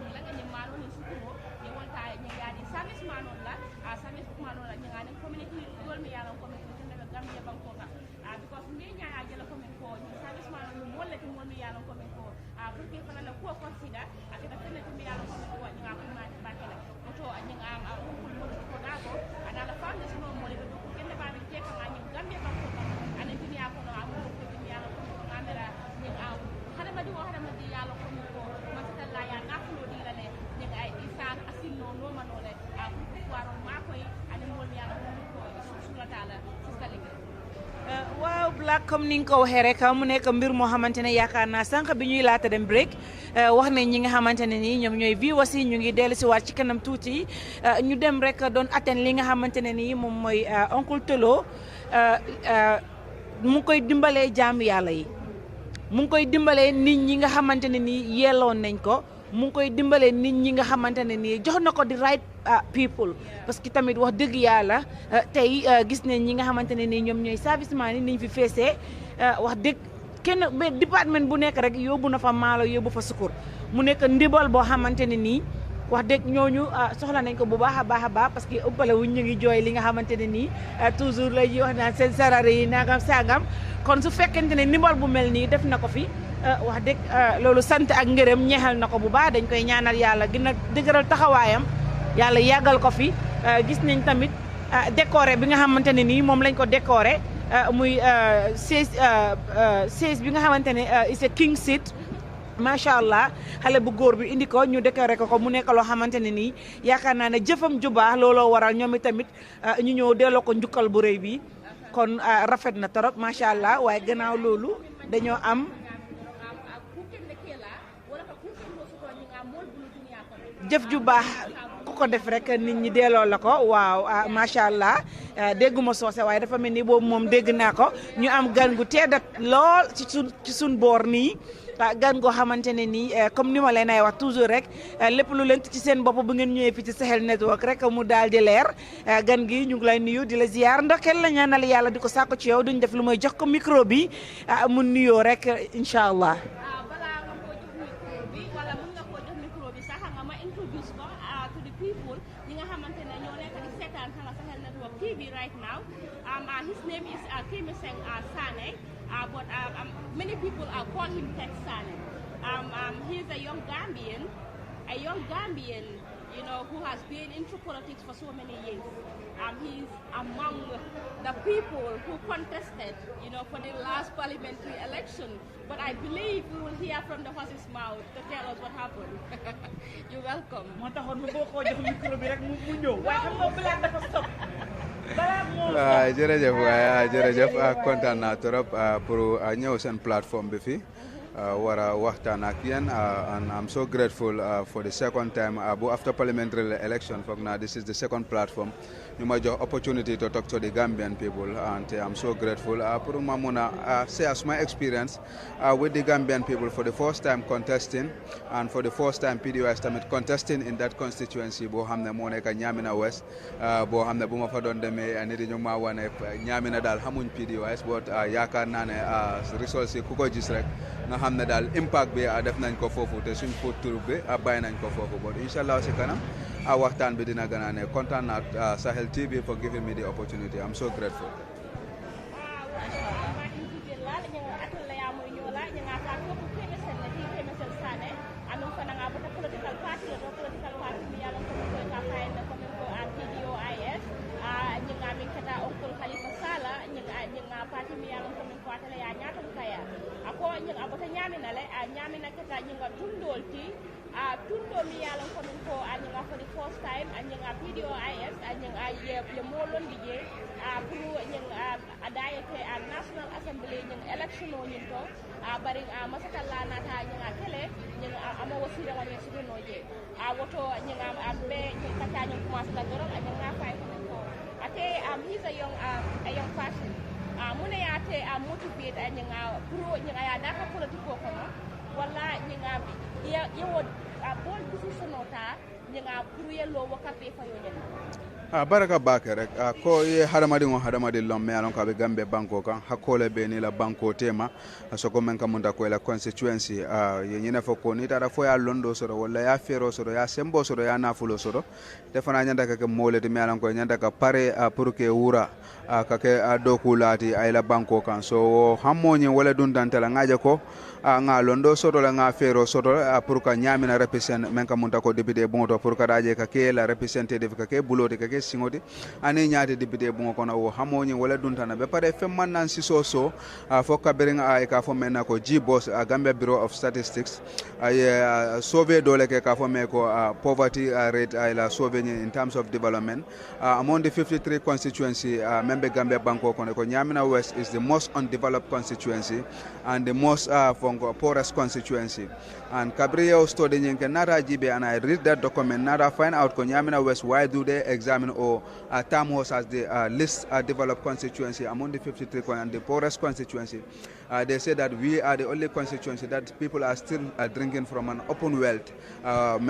la ni malo ni sukuro ni wonta ni ngadi service manon la service manon la ni ngani community dol mi yalla community ne Gambia banko ka because me nya ajela ko men ko ni service manon mo wala ti mo mi yalla ko men ko pour que fana la ko consider akata fene ti mi yalla ko men ko ni ngako ma ba kala to ni ngam ko ko da ko ana la fande so mo le do ko kende ba bi te ka ngani Gambia banko ka ana ti ya ko no amu ko ti yalla ko men ko ngamera ni ngam hada ma di wo hada ma di yalla ko men ko ma ta la ya ngako lo di la le ni ay isa asin no no manole ko waro ma koy ani mo mi yalla ko men ko sula tala sistali waaw Black comme ni nga ko waxee rek mu nekk mbir moo xamante ne yaakaar naa sànq bi ñuy laata dem break wax nañ ñi nga xamante ne nii ñoom ñooy viewers yi ñu ngi dellu si waat ci kanam tuuti ñu dem rek doon atteindre li nga xamante ne nii moom mooy oncle Tolo mu ngi koy dimbalee jaamu yàlla yi mu ngi koy dimbalee nit ñi nga xamante ne nii yelloon nañ ko mu ngi koy dimbalee nit ñi nga xamante ne nii jox na ko di right people parce que tamit wax dëgg yàlla tey gis nañ ñi nga xamante ne nii ñoom ñooy serviceman yi niñ fi feesee wax dëgg kenn ba département bu nekk rek yóbbu na fa maalo yóbbu fa sukur mu nekk ndibal boo xamante ne nii wax dëgg ñooñu soxla nañ ko bu baax a baax parce que ëppale wuñ ñu ngi jooy li nga xamante ne nii toujours la ñuy wax naan seen sarare yi nangam sangam kon su fekkente ne ndimbal bu mel nii def na ko fi wax dëgg loolu sant ak ngërëm ñeexal na ko bu baax dañ koy ñaanal yàlla gën a dëgëral taxawaayam yàlla yàggal ko fi gis nañ tamit décoré bi nga xamante ne nii moom lañ ko décoré muy siège bi nga xamante ne c'est king seat macha allah xale bu góor bi indi ko ñu décoré ko mu nekk loo xamante ne nii yaakaar naa ne jëfam ju baax looloo waral ñoom tamit ñu ñëw delloo ko njukkal bu rëy bi kon rafet na torop macha allah waaye gannaaw loolu dañoo am jëf ju baax ku ko def rek nit ñi delloo la ko waaw macha allah dégguma soose waaye dafa mel ni boobu moom dégg naa ko ñu am gan gu teddat lool ci sun boor nii gan goo xamante ne nii comme ni ma leen ay wax toujours rek lépp lu leen ci seen bopp bu ngeen ñëwee fi ci Sahel Network rek mu daal di leer gan gi ñu ngi lay nuyu di la ziar ndokkeel la ñaanal yàlla di ko sàkku ci yow duñ def lu may jox ko micro bi mu nuyoo rek incha allah. Right now, his name is Kemeseng Sanneh, but many people call him Ted Sanneh. He's a young Gambian, you know, who has been into politics for so many years. He's among the people who contested, you know, for the last parliamentary election. But I believe we will hear from the horse's mouth to tell us what happened. You're welcome. jërëjëf kontaan naa trop pour ñëw seen plateforme bi fii war a waxtaan ak yéen and I'm so grateful for the second time after parliamentary election foog naa this is the second platform ñu ma jox opportunity to talk to the Gambian people and I'm so grateful pour ma mun a share my experience with the Gambian people for the first time contesting and for the first time PDOS tamit contesting in that constituency boo xam ne moo nekk Ñaamina West boo xam ne bu ma fa doon demee nit yi ñu ma wane Ñaamina daal xamuñ PDOS but yaakaar naa ne results yi ku ko gis rek nga xam ne daal impact bi def nañ ko foofu te suñ foot tur bi bàyyi nañ ko foofu but inshallah si kanam waxtaan bi dina gën a ne kontaan naa Sahel TV for giving me the opportunity. I'm so grateful. Tundo mi yalan ko min ko anyanga for the first time anyanga PDOIS anyanga ye molon dije pour anyanga adayete National Assembly nyang election o nyinto bari masakalla nata anyanga kele nyang amo wasira wanya sudeno je woto anyanga be kata nyang commence la dorol anyanga fay ko min ko ate he's a young person mune yate motivate anyanga pour anyanga ya daka politiko kono wala nyanga yewo bol decision ota nyanga pour yello wakape fayo nyanga baraka bake rek ko ye hadamadi lom me alon ko be gambe banko kan hakole be ni la banko tema so ko men kamunda ko la constituency ye nyina fo ko ni tara fo ya londo soro wala ya fero soro ya sembo soro ya nafulo soro defana nyanda ka mole de me alon ko nyanda ka pare pour que wura ka ke dokulati ay la banko kan so hammoñi wala dun dantala ngaje ko nga londo soto la nga fero soto pour ka nyamina represent men ka munta ko député bonto pour ka daje ka ke la representative ka ke buloti ka ke singoti ani nyaati député bon ko na wo hamoni wala duntana be pare fem man nan siso so fo ka bering ay ka fo men ko G-Boss Gambia Bureau of Statistics ay sauver dole ke ka fo me ko poverty rate ay la sauver in terms of development among the 53 constituency member Gambia banko ko nyamina west is the most undeveloped constituency and the most poorest constituency and Cabrillo study nyenke nara jibe and I read that document nara find out ko nyamina west why do they examine or term was as the least developed constituency among the 53 and the poorest constituency. They say that we are the only constituency that people are still drinking from an open wealth. And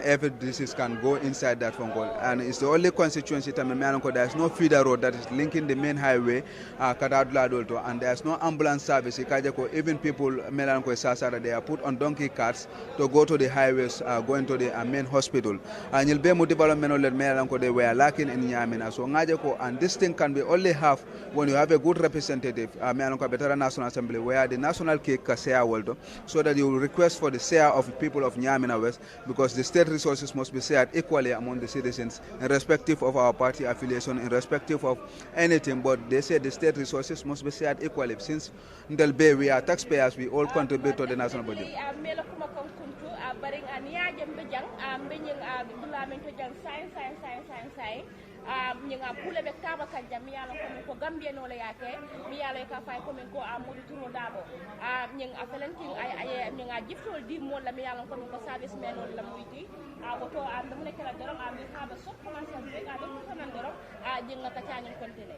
every disease can go inside that phone call. And it's the only constituency that there is no feeder road that is linking the main highway, and there is no ambulance service. Even people, they are put on donkey carts to go to the highways, going to the main hospital. And development they were lacking in Yamina. So and this thing can be only have when you have a good representative, National Assembly, where the national cake share world, so that you will request for the share of people of Nyamina West, because the state resources must be shared equally among the citizens, irrespective of our party affiliation, irrespective of anything. But they say the state resources must be shared equally. Since we are taxpayers, we all contribute to the national budget. Nyinga pule be kaba kanja miyalo ko Gambia no le yake miyalo ka fay ko men ko amudi turo dabo nying afalenting ay nyinga jiftol di mo la miyalo ko service men on la muyti woto dum nek la dorom mi kaba sok commencer be ga dum ko nan dorom jinga ka tañu continuer.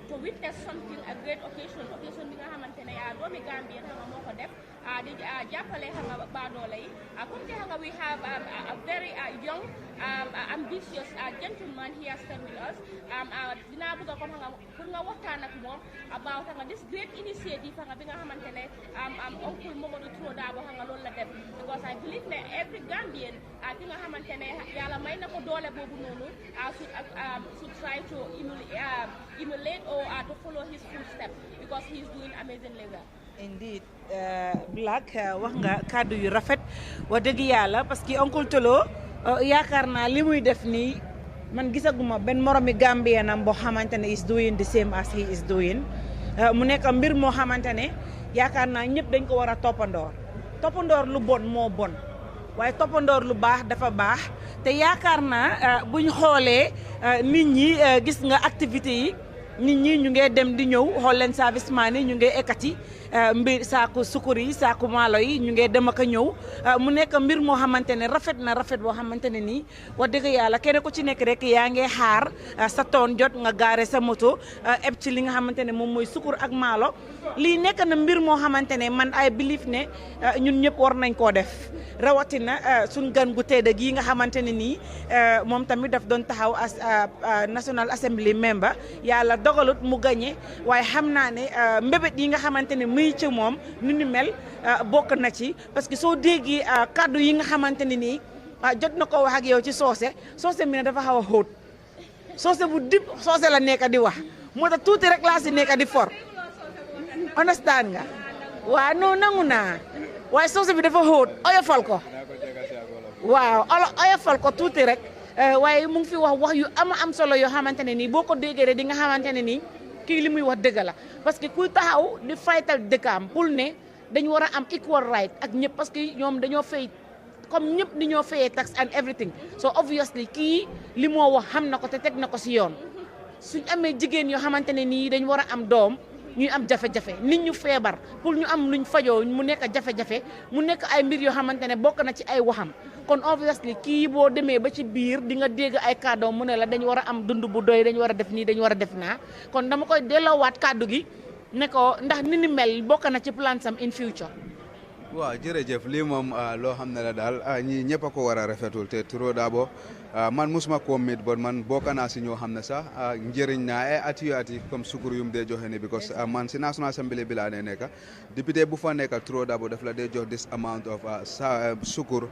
To witness something, a great occasion bi nga xamantene doomi Gambia nga moko def di jappale nga badole yi comme nga we have a very young ambitious gentleman here staying with us dina bëgg ko nga pour nga waxtaan ak mom about nga this great initiative nga bi nga xamantene Uncle Momodou Touré Dabo nga loolu la def, because I believe that every Gambian ki nga xamantene yalla may na ko doole bobu nonu should try to emulate or to follow his footsteps, because he is doing amazingly well. Indeed, Black wax nga kàddu yu rafet wax dëgg yàlla, parce que Uncle Tolo yaakaar naa li muy def nii man gisaguma benn moromi Gambien am boo xamante ne is doing the same as he is doing. Mu nekk mbir moo xamante ne yaakaar naa ñëpp dañ ko war a toppandoor lu bon moo bon, waaye toppandoor lu baax dafa baax. te yaakaar naa buñ xoolee nit ñi gis nga activité yi nit ñi ñu ngi dem di ñëw xool leen serviceman yi ñu ngi ekkati mbir saaku sukkur yi saaku maalo yi ñu ngi dem ak a ñëw mu nekk mbir moo xamante ne rafet na rafet boo xamante ne nii wax dëgg yàlla kenn ku ci nekk rek yaa ngi xaar sa toon jot nga gaare sa moto eb ci li nga xamante ne moom mooy sukkur ak maalo. lii nekk na mbir moo xamante ne man I believe ne ñun ñëpp war nañ koo def, rawatina suñ gan gu tedd gii nga xamante ne nii moom tamit daf doon taxaw as National Assembly member, yàlla dogalut mu gagné, waaye xam naa ne mbébét yi nga xamante ne muy ci moom nu ni mel bokk na ci, parce que soo déggee kàddu yi nga xamante ne nii jot na ko wax ak yow ci soose mi ne dafa xaw a xóot soose bu dib soose la nekk di wax moo tax tuuti rek laa si nekk di for understand nga waaw non nangu naa waaye soose bi dafa xóot oyofal ko waaw oyofal ko tuuti rek waaye mu ngi fi wax yu am solo yoo xamante ne nii boo ko déggee rek di nga xamante ne nii kii li muy wax dëgg la parce que kuy taxaw di faytal dëkkaam pour ne dañu war a am equal right ak ñëpp parce que ñoom dañoo fay comme ñëpp ni ñoo fayee tax and everything so obviously kii li moo wax xam na ko te teg na ko si yoon suñ amee jigéen yoo xamante ne nii dañ war a am doom ñuy am jafe-jafe nit ñu feebar pour ñu am luñ fajoo mu nekk jafe-jafe mu nekk ay mbir yoo xamante ne bokk na ci ay waxam kon obviously kii boo demee ba ci biir di nga dégg ay kàddoom mu ne la dañu war a am dund bu doy dañu war a def nii dañu war a def naa kon dama koy delloowaat kàddu gi ne ko ndax ni ni mel bokk na ci plan sam in future. waaw jërëjëf lii moom loo xam ne la daal ñii ñëpp a ko war a rafetul te Touré Darboe man musuma koo mit bon man bokk naa si ñoo xam ne sax njëriñ naa ati comme sukur yum dee joxe ni because man si National Assembly bi laa ne nekk député bu fa nekk Touré Darboe daf la dee jox this amount of sukur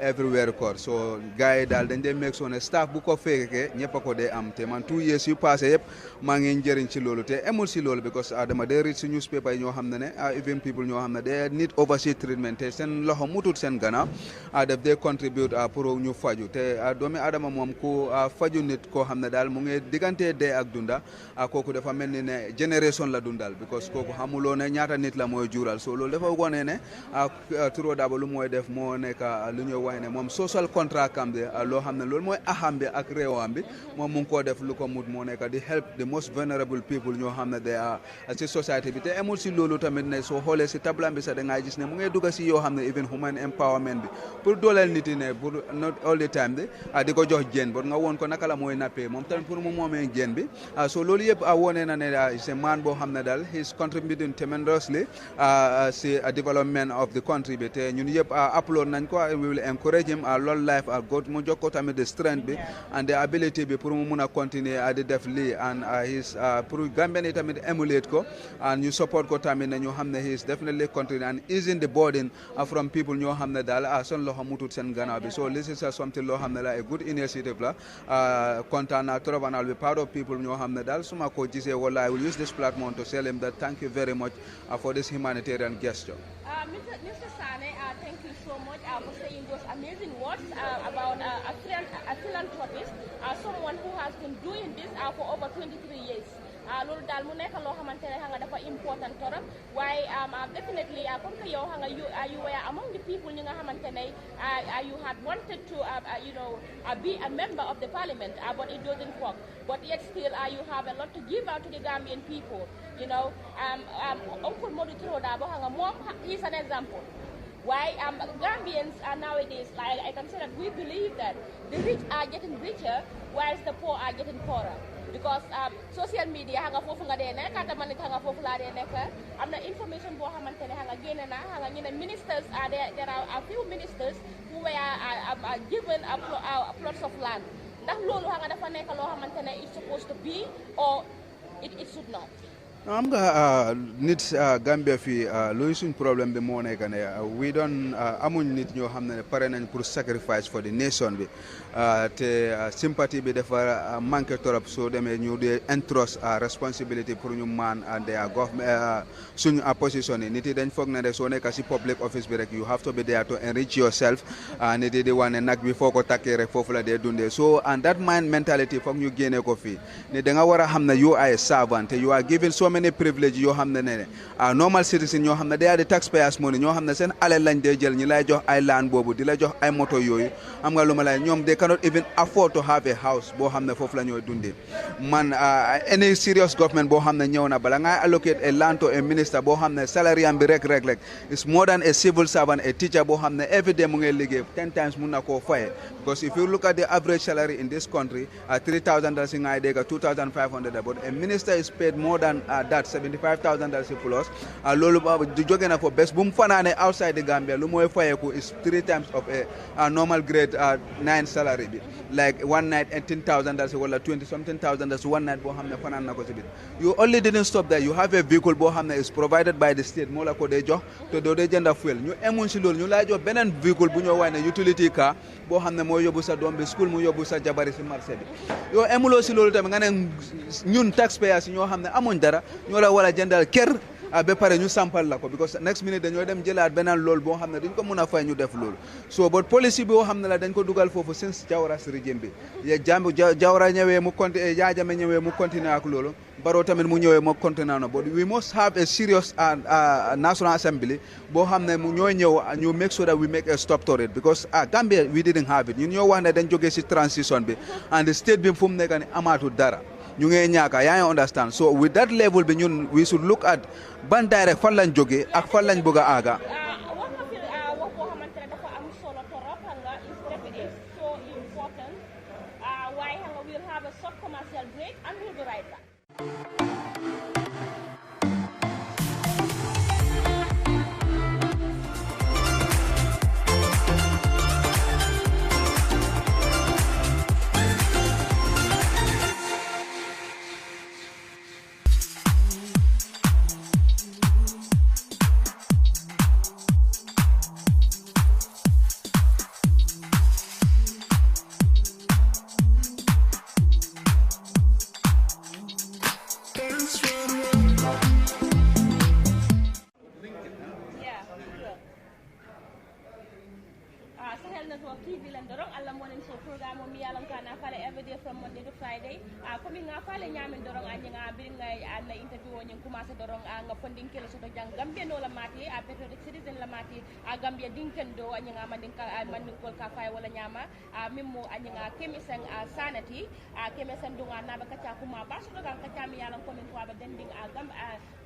every weeru koor so gars yi daal dañ dee make sure ne staff bu ko fekkee ñëpp a ko dee am te man 2 years yu passé yëpp maa ngi njëriñ ci loolu te emul si loolu because dama dee read si newspaper yi ñoo xam ne even people ñoo xam ne they need overseas treatment te seen loxo mutut seen gannaaw daf dee contribute pour ñu faju te doomi adama moom ku faju nit koo xam ne daal mu ngi diggante dee ak dunda kooku dafa mel ni ne génération la dundal because kooku xamuloo ne ñaata nit la mooy jural so loolu dafa wone ne Touré Darboe lu mooy def moo nekk lu ñuy wax ne moom social contract am bi loo xam ne loolu mooy axam bi ak réewam bi moom mu ngi koo def lu ko mut moo nekk di help the most vulnerable people ñoo xam ne de si société bi te emul si loolu tamit ne soo xoolee si tablam bi sax da ngay gis ne mu ngi dugg si yoo xam ne even human empowerment bi pour dooleel nit yi ne pour not all the time de di ko jox jën bon nga woon ko naka la mooy nappee moom tamit pour mu moomee jën bi so loolu yëpp wone na ne c'est man boo xam ne daal he's contributing tremendously si development of the country bi te ñun yëpp upload nañ ko we will encourage him lool life God mu jox ko tamit the strength bi and the ability bi pour mu mun a continuer di def lii and his pour Gambian yi tamit emulate ko and ñu support ko tamit ne ñu xam ne he is definitely continuing and easing the burden from people ñoo xam ne daal son loxo mutut seen gannaaw bi so this is something loo xam ne la a good initiative la kontaan naa trop and I'll be proud of people ñoo xam ne daal suma ko gisee wala I will use this platform to tell him that thank you very much for this humanitarian gesture. Mr. Sanneh, thank you so much for saying those amazing words about a philanthropist, someone who has been doing this for over 23 years. Loolu daal mu nekk loo xamante ne nga dafa important torop waaye definitely comme que yow nga you were among the people ñi nga xamante ne you had wanted to be a member of the parliament but it doesn't work but yet still you have a lot to give out to the Gambian people Uncle Modou Touré Darboe nga moom is an example. Why Gambians are nowadays, like I can say that we believe that the rich are getting richer whilst the poor are getting poorer. Because social media hanga fofu nga dee nekk ata man it hanga fofu laa dee nekk am na information boo xamante ne hanga génne na hanga ñu ne ministers there are a few ministers who were given plots of land ndax loolu hanga dafa nekk loo xamante ne it's supposed to be or it should not. am nga nit Gambia fii luy suñ problème bi moo nekk ne we don't amuñ nit ñoo xam ne pare nañ pour sacrifice for the nation bi te sympathie bi dafa manqué torop soo demee ñu di entrust responsibility pour ñu man their government suñ position yi nit yi dañ foog ne rek soo nekk si public office bi rek you have to be there to enrich yourself nit yi di wane nag bi foo ko takkee rek foofu la dee dundee so and that mind mentality foog ñu génne ko fii ne da nga war a xam ne you are a servant you are given so many privilege yoo xam ne normal citizen ñoo xam ne they are the taxpayers money ñoo xam ne seen alal lañ dee jël ñi lay jox ay land boobu di la jox ay moto yooyu am nga lu ma lay ñoom they cannot even afford to have a house boo xam ne foofu la ñooy dundee man any serious government boo xam ne ñëw na bala ngay allocate a land to a minister boo xam ne salary am bi rek is more than a civil servant a teacher boo xam ne every day mu ngay liggéey 10 times mun na koo faye because if you look at the average salary in this country $3,000 ngay dégg $2,500 but a minister is paid more than that $75,000 plus loolu jóge na for bés bu mu fanaane outside the Gambia lu mooy fayeku is 3 times of a normal grade 9 salary bi like one night $18,000 wala 20 something thousand one night boo xam ne fanaan na ko si bit you only didn't stop there you have a vehicle boo xam ne is provided by the state moo la ko dee jox te doo dee jënda fuel ñu emuñ si loolu ñu lay jox beneen véhicule bu ñoo waay ne utility car boo xam ne moo yóbbu sa doom bi school mu yóbbu sa jabari si marché bi yow emuloo si loolu tamit nga ne ñun taxpayers ñoo xam ne amuñ dara ñoo la war a jëndal kër ba pare ñu sampal la ko because next minute dañoo dem jëlaat beneen loolu boo xam ne dañ ko mun a fay ñu def loolu so but policy boo xam ne la dañ ko dugal foofu since Jawara's régime bi Jawara ñëwee mu continue Yaya Jammeh ñëwee mu continue ak loolu Barrow tamit mu ñëwee mu continue na but we must have a serious National Assembly boo xam ne mu ñooy ñëw ñu make sure that we make a stop to it because Gambia we didn't have it ñun ñoo wax ne dañ jógee si transition bi and the state bi fu mu nekk ni amaatu dara ñu ngi ñaaka yaa ngi understand so with that level bi ñun we should look at ban direct fan lañ jógee ak fan lañ bëgg a aaga wax nga fi wax boo xamante ne dafa am solo torop xam nga step it is so important waaye xam nga we'll have a short commercial break and we'll be right back. Gambia dinkendo anyanga mandingkol ka fay wala nyama mimmo anyanga Kemeseng Sanneh Kemeseng dunga naba kacha kuma basu daga kacha mi yalan ko min ko aba dending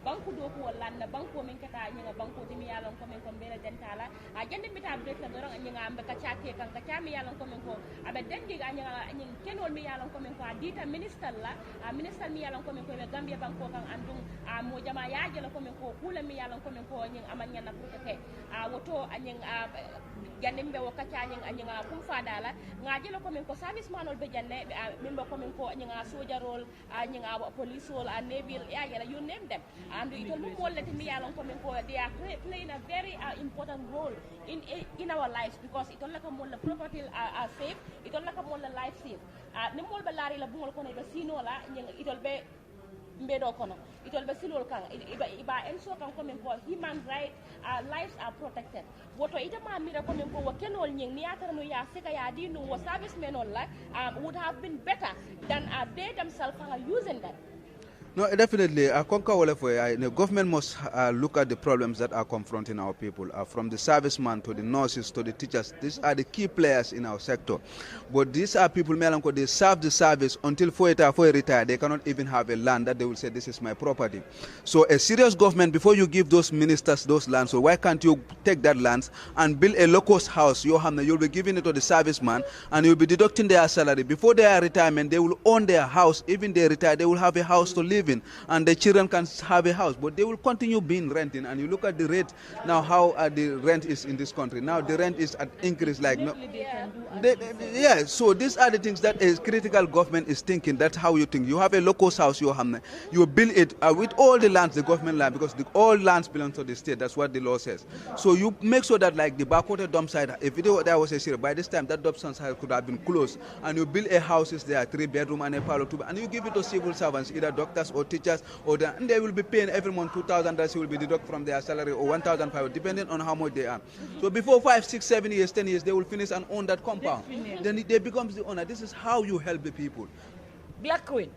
banku do ko wala na banku min kata anyanga banku dimi yalan ko min ko bela dentala jande mita break la dorong anyanga amba kacha ke kan kacha mi yalan ko min ko aba dending anyanga anyang kenol mi yalan ko min ko dita minister la minister mi yalan ko min ko be Gambia banko kan andung mo jama yaaje la ko min ko kula mi yalan ko min ko anyang amanya na proteke woto anyang jandembe wo kacha anyang kum fadala ngaje la ko min ko service manol be janne mimbe ko min ko anyang soldier role anyang police role navy ya you name them and it will more let me along ko min ko they are playing a very important role in our lives because it will like a more property safe it will like a more life safe ni mol be lari la bungol ko ne be sino la it will be mbedo kono itol be silol kan iba enso kan ko men ko human right lives are protected woto ita ma mira ko men ko wo kenol nyeng ni atar no ya sika ya di no service men on la would have been better than they themselves are using that. No, definitely. The government must look at the problems that are confronting our people, from the servicemen to the nurses to the teachers. These are the key players in our sector. But these are people, they serve the service until they retire. They cannot even have a land that they will say, this is my property. So a serious government, before you give those ministers those lands, so why can't you take that land and build a locust house? You'll be giving it to the serviceman and you'll be deducting their salary. Before their retirement, they will own their house. Even they retire, they will have a house to live in, and the children can have a house, but they will continue being renting. And you look at the rate now, how the rent is in this country. Now the rent is at increase like no. Yeah, so these are the things that a critical government is thinking. That's how you think. You have a local house, you build it with all the lands, the government land, because all lands belong to the state. That's what the law says. So you make sure that like the backwater dump site, if there was a share, by this time that dump site could have been closed, and you build a houses there, 3-bedroom and a parlor, 2, and you give it to civil servants, either doctors or teachers, and they will be paying every month $2,000. Will be deducted from their salary, or $1,500, depending on how much they earn. So before 5, 6, 7 years, 10 years, they will finish and own that compound. Then they becomes the owner. This is how you help the people. Black Queen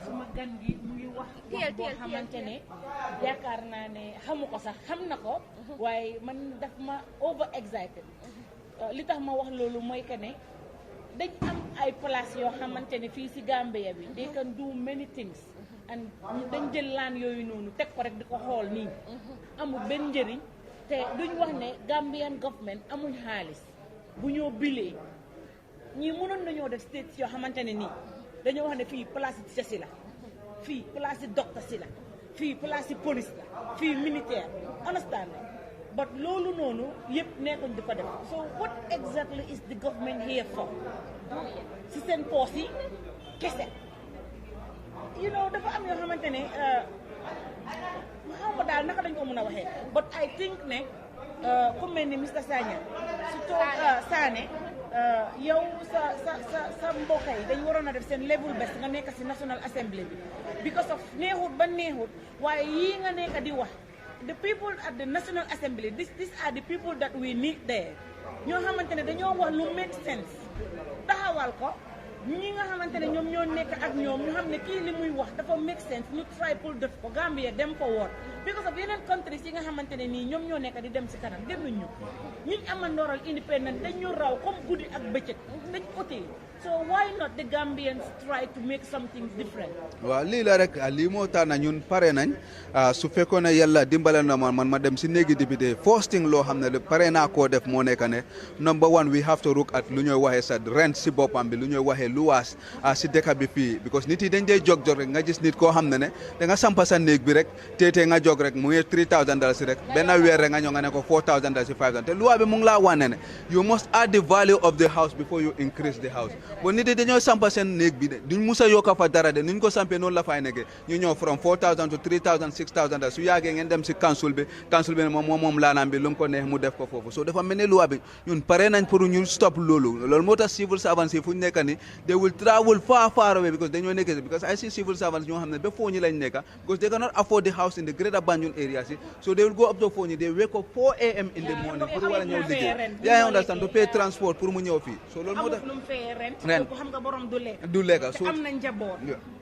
suma gan gi mu ngi wax boo xamante ne yaakaar naa ne xamu ko sax xam na ko waaye man daf ma over excited li tax ma wax loolu mooy que ne dañ am ay place yoo xamante ne fii si Gambia bi they can do many things and dañ jël laan yooyu noonu teg ko rek di ko xool nii amul benn njëriñ te duñ wax ne Gambian government amuñ xaalis bu ñoo bilee ñii mënoon nañoo def states yoo xamante ne nii dañoo wax ne fii place ci la fii place docteur si la fii place police la fii militaire understand but loolu noonu yëpp nekkuñ di ko def so what exactly is the government here for si seen poos yi kese you know dafa am yoo xamante ne xaw ma daal naka dañ ko mën a waxee but I think ne ku mel ni Mr Sanneh su toog Sanneh yow sa mbokk yi dañ waroon a def seen level best nga nekk si National Assembly bi because of neexut ba neexut waaye yii nga nekk di wax the people at the National Assembly these are the people that we need there ñoo xamante ne dañoo wax lu make sense taxawal ko ñi nga xamante ne ñoom ñoo nekk ak ñoom ñu xam ne kii li muy wax dafa make sense ñu try pour def ko Gambia dem forward because of yeneen countries yi nga xamante ne nii ñoom ñoo nekk di dem si kanam dégluñ ñu ñun amandooral independent dañ ñu raw comme guddi ak bëccëg dañ utee so why not the Gambians try to make something different. waaw lii la rek lii moo tax na ñun pare nañ su fekkoon ne yàlla dimbale na man ma dem si néegi député first thing loo xam ne pare naa koo def moo nekk ne number one we have to look at lu ñooy waxee sa rent si boppam bi lu ñooy waxee luwaas si dëkk bi fii because nit yi dañ dee jog rek nga gis nit koo xam ne da nga sampa sa néeg bi rek téetee nga jog rek mu ngi $3,000 si rek benn weer rek nga ñëw nga ne ko $4,000 si $5,000 te luwaa bi mu ngi laa wane ne you must add the value of the house before you increase the house bon nit yi dañoo sampa seen néeg bi de duñ mus a yokka fa dara de nuñ ko sampee noonu la fay nekkee ñu ñëw from $4,000 to $3,000 $6,000 su yàggee ngeen dem si council bi ne moom laanaam bi lu mu ko neex mu def ko foofu so dafa mel ne loi bi ñun pare nañ pour ñu stop loolu moo tax civil servants yi fu ñu nekk ni they will travel far away because dañoo nekk because I see civil servants ñoo xam ne ba Fonyi lañ nekk because they cannot afford the house in the greater Banjul area so they will go up to Fonyi they wake up 4 a.m. in the morning pour war a ñëw liggéey yaa understand to pay transport pour mu ñëw fii so loolu moo tax ren xam nga borom du lekk te am na njaboot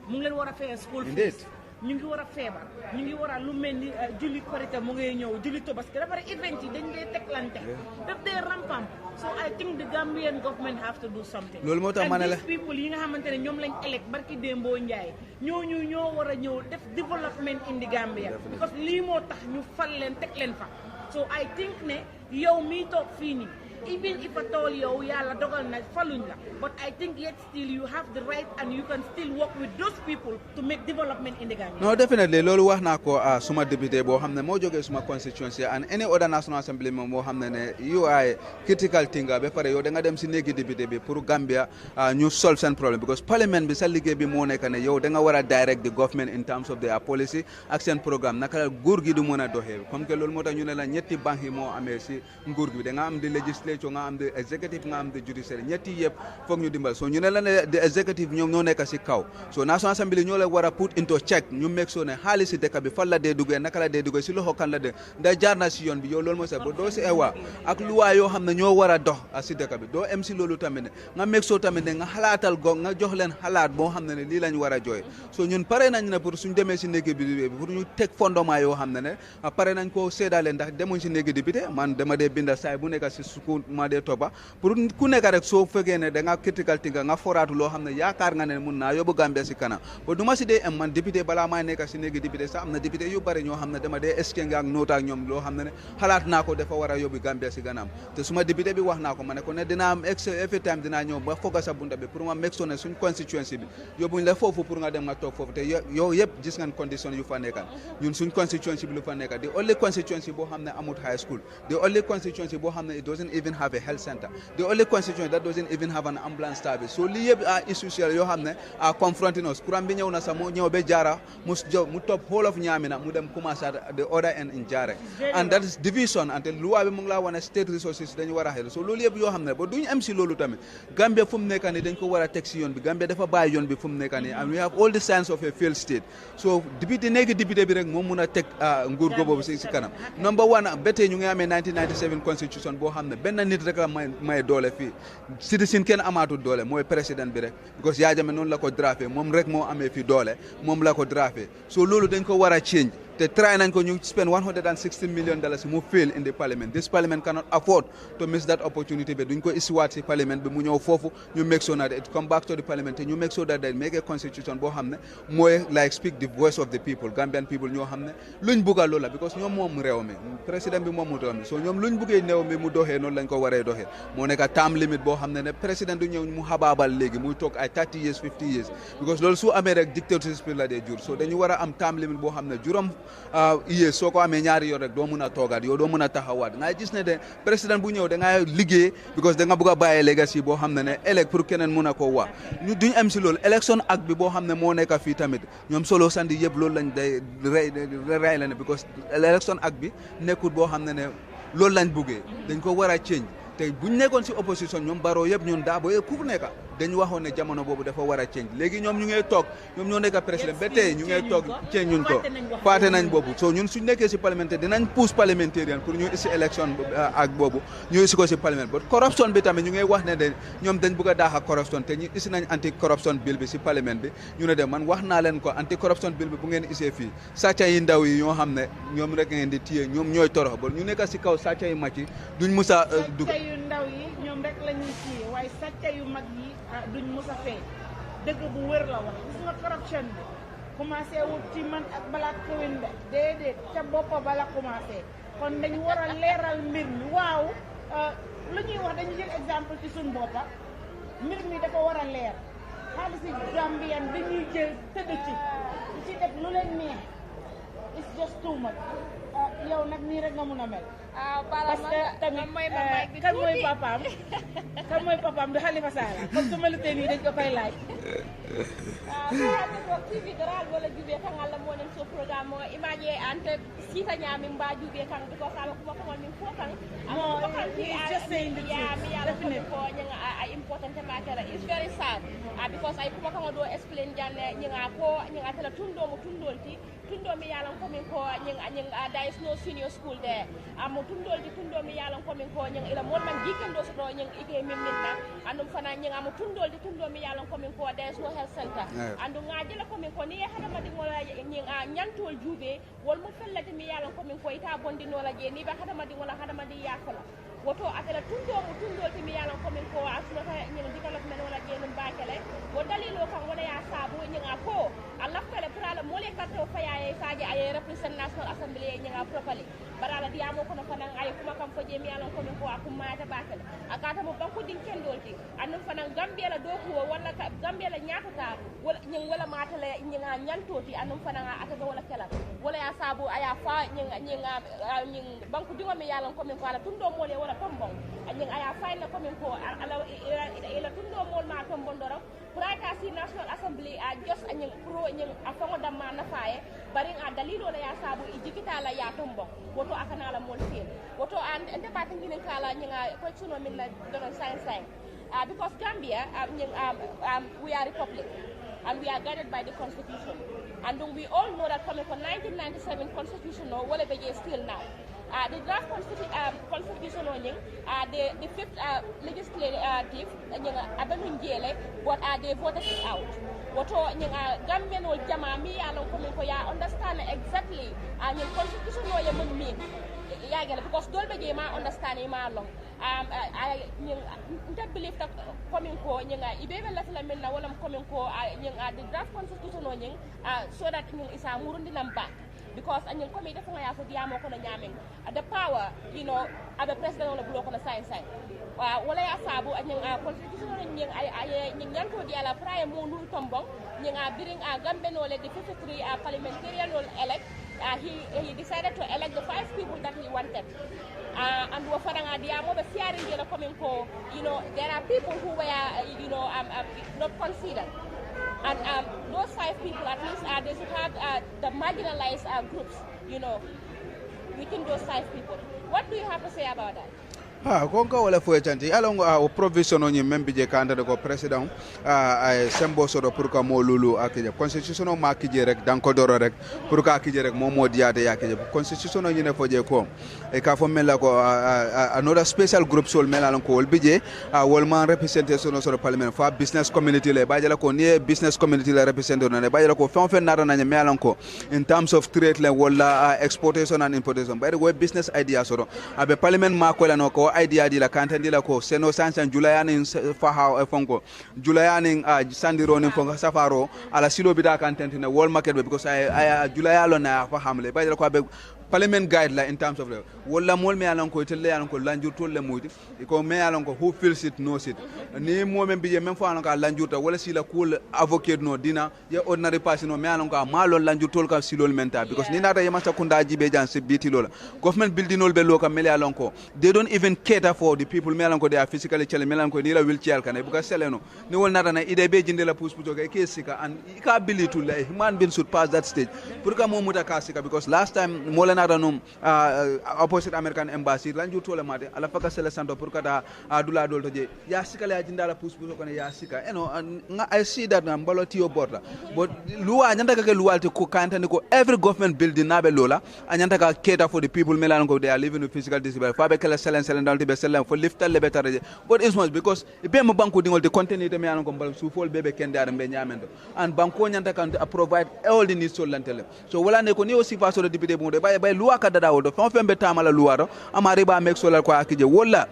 mu ngi leen war a fay school fees ñu ngi war a feebar ñu ngi war a lu mel ni julli korite mu ngay ñëw julli Tabaski dafa event yi dañ dee teglante daf dee rampam so I think the Gambian government have to do something loolu moo tax ma ne la these people yi nga xamante ne ñoom lañ elect barki Dembo Ndiaye ñooñu ñoo war a ñëw def development in the Gambia because lii moo tax ñu fal leen teg leen fa so I think ne yow mii toog fii nii even if at all yow yàlla dogal na faluñ la but I think yet still you have the right and you can still work with those people to make development in the Gambia. No, definitely loolu wax naa ko suma député boo xam ne moo jógee suma constituency and any other national assembly moom moo xam ne you are critical thinker ba pare yow da nga dem si néegi député bi pour Gambia ñu solve seen problème because parliament bi sa liggéey bi moo nekk ne yow da nga war a direct the government in terms of their policy ak seen programme naka la nguur gi du mën a doxee comme que loolu moo tax ñu ne la ñetti banque yi moo amee si nguur gi da nga am di legislature nga am di executive nga am di judiciaire ñetti yëpp foog ñu dimbal so ñu ne la ne the executive ñoom ñoo nekk si kaw so national assembly ñoo la war a put into check ñu make sure ne xaalis si dëkk bi fan la dee duggee naka la dee duggee si loxo kan la dee ndax jaar na si yoon bi yow loolu mooy sax ba doo si ewa ak luwaa yoo xam ne ñoo war a dox si dëkk bi doo em si loolu tamit ne nga make sure tamit ne nga xalaatal go nga jox leen xalaat boo xam ne lii lañ war a jooy so ñun pare nañ ne pour suñ demee si néegi bi pour ñu teg fondement yoo xam ne pare nañ koo séedale ndax demuñ si néegi député man dama dee binda saay bu nekk si suku ma dee toba pour ku nekk rek soo fekkee ne da nga critical thinker nga foraatu loo xam ne yaakaar nga ne mun naa yóbbu Gambia si kanam ba du ma si dee am man député balaa maa nekk si néegi député sax am na député yu bari ñoo xam ne dama dee eskenga ak noota ak ñoom loo xam ne xalaat naa ko dafa war a yóbbu Gambia si kanam te suma député bi wax naa ko ma ne ko ne dinaa am every time dinaa ñëw ba foga sa bunta bi pour ma make sure ne suñ constituency bi yóbbuñ la foofu pour nga dem nga toog foofu te yow yëpp gis ngeen condition yu fa nekkal ñun suñ constituency bi lu fa nekkal the only constituency boo xam ne amut high school the only constituency boo xam ne it doesn't even have a health center the only constituency that doesn't even have an ambulance service so lii yëpp issues yoo xam ne confronting us courant bi ñëw na sax mu ñëw ba Jara mu top whole of Ñaamina mu dem commencé at the other end in Jare and that is division and luwa bi mu ngi laa wane state resources dañu war a xel so loolu yëpp yoo xam ne ba duñu am si loolu tamit Gambia fu mu nekk nii dañ ko war a teg si yoon bi Gambia dafa bàyyi yoon bi fu mu nekk nii and we have all the signs of a failed state so député nekk député bi rek moom mun a teg nguur go boobu si kanam number one ba tey ñu ngi amee 1997 constitution boo xam ne benn nit rek la may doole fii citizen kenn amaatul doole mooy président bi rek because Yaya Jammeh noonu la ko drafé moom rek moo amee fi doole moom la ko drafé so loolu dañ ko war a change te try nañ ko ñu spend $160 million mu fail in the parliament. This parliament cannot afford to miss that opportunity be duñ ko isiwaat si parliament bi mu ñëw foofu ñu make sure that it come back to the parliament te ñu make sure that they make a constitution boo xam ne mooy like speak the voice of the people Gambian people ñoo xam ne luñ bugga loola because ñoom moom réew mi président bi moom mu réew mi so ñoom luñ buggee néew mi mu doxee noonu lañ ko waree doxee moo nekk term limit boo xam ne président du ñëw mu xabaabal léegi muy toog ay 30 years 50 years because loolu su amee rek dictatorship la dee jur so dañu war a am term limit boo xam ne juróom years soo ko amee ñaari yoon rek doo mun a toogaat yow doo mun a taxawaat nga gis ne de président bu ñëw da nga liggéey because da nga bugg a bàyyi legacy boo xam ne élect pour keneen mun a koo wax ñu duñ am si loolu election act bi boo xam ne moo nekk fii tamit ñoom solo sandi yëpp loolu lañ day rey la ne because election act bi nekkul boo xam ne loolu lañ buggee dañ ko war a change te buñ nekkoon si opposition ñoom Barrow yëpp ñun Darboe yëpp ku nekk dañu waxoon ne jamono boobu dafa war a change léegi ñoom ñu ngay toog ñoom ñoo nekk président ba tey ñu ngay toog change ñun ko faate nañ boobu so ñun suñ nekkee si parlementaire dinañ pousse parlementaire pour ñu isi élection ak boobu ñu isi ko si parlement but corruption bi tamit ñu ngay wax ne de ñoom dañ bëgg a daax ak corruption te ñu isi nañ anti corruption bill bi si parlement bi ñu ne de man wax naa leen ko anti corruption bill bi bu ngeen isee fii sàcca yi ndaw yi ñoo xam ne ñoom rek ngeen di téye ñoom ñooy torox ba ñu nekk si kaw sàcca yi mag yi duñ mus a dugg sàcca yu ndaw yi ñoom rek la ñuy téye waaye sàcca yu mag yi duñ mus a feeñ dëgg bu wér la wax gis nga corruption bi commencé wut ci man ak balaa kawin de déedéet ca boppa bala commencé kon dañu war a leeral mbir mi waaw lu ñuy wax dañu jël exemple ci suñ boppa mbir mi dafa war a leer xaalisi Gambian dañuy jël tëdd ci def lu leen neex it's just too much yow nag nii rek nga mun a mel parce que tamit kan mooy papaam du Halifa Sallah comme su ma lutee nii dañ ko koy laaj TV daral wala jube kan alla monen so programme mo imaje ante sita nyami mba jube kan because ala kuma ko min fo kan no he's just saying the truth mi ala ko nyanga important matter is very sad because ay kuma kan do explain janne nyanga ko nyanga tela tundo mo tundolti tundo mi yalan ko min ko nyanga there is no senior school there amo tundolti tundo mi yalan ko min ko nyanga ila mon man jikendo so do nyanga ite min minna andum fana nyanga mo tundolti tundo mi yalan ko min ko there is no health center andu ngaji la ko min ko ni hadama di ngola nyantol jube wol mo fellati mi yalan ko min ko ita bondi nola je ni ba hadama di ngola hadama di yakola woto atela tundo mo tundol mi yalan ko min ko aslo ta nyina development wala je num bakele wo dalilo kan wala ya sabu nyinga ko allah fele prala mole kato fayaye saje ay represent national assembly nyinga properly barala diamo kono fanan ay kuma kam fo je mi yalan ko min ko akuma ta bakele akata mo banko din kendolti anum fanan gambia la doku wala gambia la nyatata wala nying wala matale nyinga nyantoti anum fanan atata wala kala wala ya sabu aya fa nying banko dingo mi yalan ko min ko ala tundo mole wala tombong nying aya fa na ko min ko ala ila tundo mol ma tombon doro praka si national assembly a jos nying pro nying afango damma na faye bari a dalilo la ya sabu ijikita la ya tombong woto akana la mol fin woto ande batin ginen kala nyinga ko suno min la dono science because Gambia we are republic and we are guided by the constitution and we all know that coming from 1997 constitution or whatever is still now the draft constitution the fifth legislative but they voted it out woto Gambian will jama mi alon coming ko ya understand exactly constitution no ya mun mean yagala because dolbe je ma understand ma long I believe that coming ko nyinga ibebe la fila minna wala coming ko nyinga the draft constitution no nying so that nying isa murundi namba because anying komi defa nga ya fo diamo ko na nyameng the power abe president wala block na science wala ya sabu anying constitution no nying ay nying yanto di ala praye mo nul tombong nyinga biring gambe no le the 53 parliamentarian will elect he decided to elect the 5 people that he wanted and we faranga diamo be fiaring de la coming ko there are people who were not considered and those 5 people at least they should have the marginalized groups within those 5 people. What do you have to say about that? konka wala fo tanti alon o provision on membe je kanda ko president ay sembo sodo pour ka mo lulu akije constitution ma kije rek danko doro rek pour ka kije rek mo diade yakije constitution on ne fo je ko e ka fo mela ko another special group sol mela lon ko wol bije wol man representation so parliament fa business community le bajala ko ni business community le represent on ne bajala ko fon nara na mela ko in terms of trade le wala exportation and importation by the way business idea so abe parliament ma ko la no ko idea di la kantandi la ko seno sansan julayani faha fonko julayani sandiro ni fonko safaro ala silo bida kantandi na wall market because I julayalo na fahamle bay ko be parliament guide la in terms of wala mol me alon ko telle alon ko lanjur tol le moyti ko me alon ko who feels it knows it ni mo men biye même fois alon ka lanjurta wala sila cool avocat no dina ya ordinary person no me alon ka malon lanjur tol ka silol menta because ni nata yema sakunda jibe jan se biti lola government building ol be lo ka mele alon ko they don't even cater for the people me alon ko they are physically challenged me alon ko ni la wheelchair kan because seleno ni wol nata na ide be jinde la push push ka ke sika and ka ability to like human being should pass that stage pour ka mo muta ka sika because last time mo la nata no opposite American embassy lanjur tole mate ala faka sele santo pour kata adula dol to je ya sika la jinda la push push ko ne ya sika I see that na mbaloti o borda but luwa nyanta ka luwalti ko kantani ko every government building nabe lola anyanta ka cater for the people melan ko they are living with physical disability fa be kala selen dal be selen for liftal le betare but it's much because be mo banko dingol de content te melan ko mbal su fol bebe kende ar be nyamendo and banko nyanta kan provide all the needs so lantele so wala ne ko ni aussi fa so de député bo de bay luwa ka dada wodo fon fembe tamala luwa do amari ba mek solal ko akije wala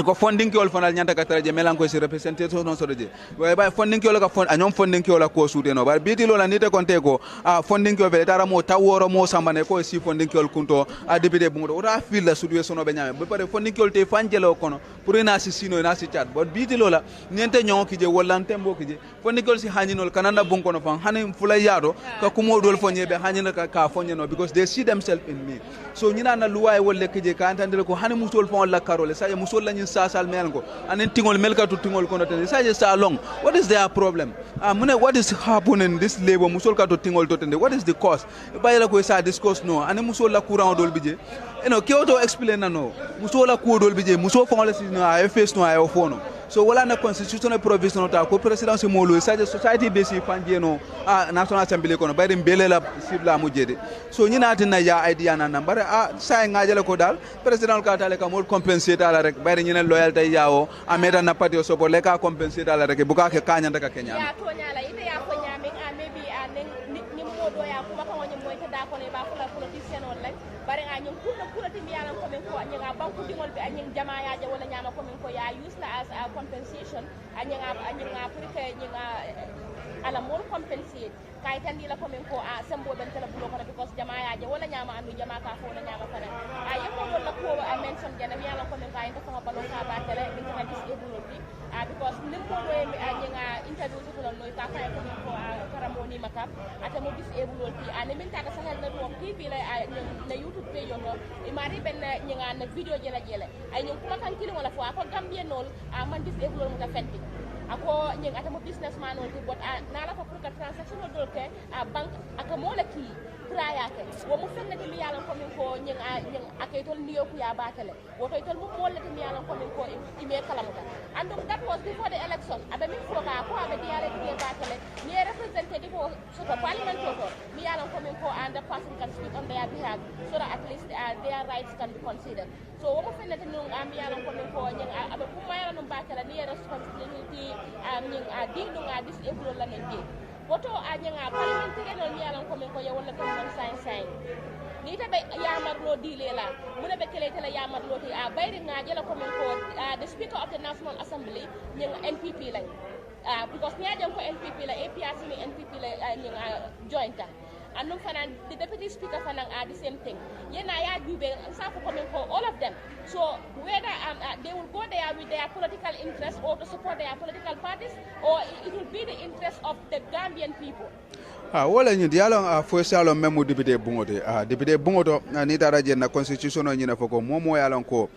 ko funding ki ol fanal nyanta ka taraje melan ko si representation non sodoje way bay funding ki ol ka fond anyom funding ki ol ko sude no bar biti lola nite konte ko funding ki ol vele tara mo taworo mo sambane ko si funding ki ol kunto député bu ngodo ora fil la sudu sono be nyame be pare funding ki ol te fanjelo kono pour ina si sino na si chat but biti lola nyente nyon ki je wolante mbo ki je funding ki ol si haninol kananda bun kono fan hanin fula yado ka kumo dol fonye be hanina ka fonye no because they see themselves in me so nyina na luwa e wolle ki je ka antande ko hanin musol fon la karole sa musol la sasal melgo anen tingol melka to tingol kono tan saje sa long what is their problem mune what is happening this labor musol ka to tingol to tende what is the cause bayela ko sa discuss no anen musol la courant dol bije kyoto explain na no musol la ko dol bije muso fon la si no ay face no ay fono so wala na constitutional provision ta ko president se molo saje society be si fanjeno national assembly kono bayri belela sibla mu jede so nyina tin na ya idea na bare say ngajale ko dal president ka tale ka mol compensate ala rek bayri nyina loyalty yawo ameda na party so le ka compensate ala rek buka ke kanya ndaka kenya ya to nyala ite ya ko nyame maybe ni modo ya kuma kan wonye moy ta ko ne ba kula politician on like bare nga nyum kula ti mi yalan ko men ko nyanga banku dingol be anyeng jama ya je wala nyama ko men ko ya use la as a compensation anyanga pour que nyanga ala more compensate kay tandi la ko men ko sembo ben tele bulo ko because jama ya je wala nyama andu jama ka fo na nyama fana yemo do la ko mention jana mi yalan ko men kay ko balo ka ba tele bi ko disable bi because nim ko do nyanga interview ko no ka kay ko men ko karamoni makap ata mo disable ti ane min ta ka sahel na do tv la na youtube page yo imari ben nyanga na video jela ay nyum kuma kan kili wala fo ko gambien nol man disable mo ta fenti ako nyeng ata mo businessman on but na la fa pour ka transaction do ke bank aka mo la ki praya ke wo mo fenne mi yalan ko min ko nyeng akay tol niyo ku ya batale wo toy tol mo mo la mi yalan ko min ko ime kala mo andum that was before the election abe min fo ka ko abe diale ki batale ni representative so to parliament to mi yalan ko min ko and the person can speak on their behalf so that at least their rights can be considered so wo mo fenne no mi yalan ko min ko nyeng abe ko ma yalan no batale ni responsibility nyeng di no disable la ngi woto nyanga parliamentary no yalan ko min ko ya wala tan sign ni tabe yamar lo dilela muna be kele tele yamar lo ti bayri ngaje la ko min ko the speaker of the national assembly nyanga npp lañ because ni ajam ko npp la APRC ni npp la nyanga jointa andum fanan the deputy speaker fanan the same thing yena ya jube sa ko min ko all of them so whether they will go there with their political interest or to support their political parties or it will be the interest of the Gambian people. Wala ñu dialon fo salon même député bungote député bungoto ni tara je na constitution no ñina foko momo yalon ko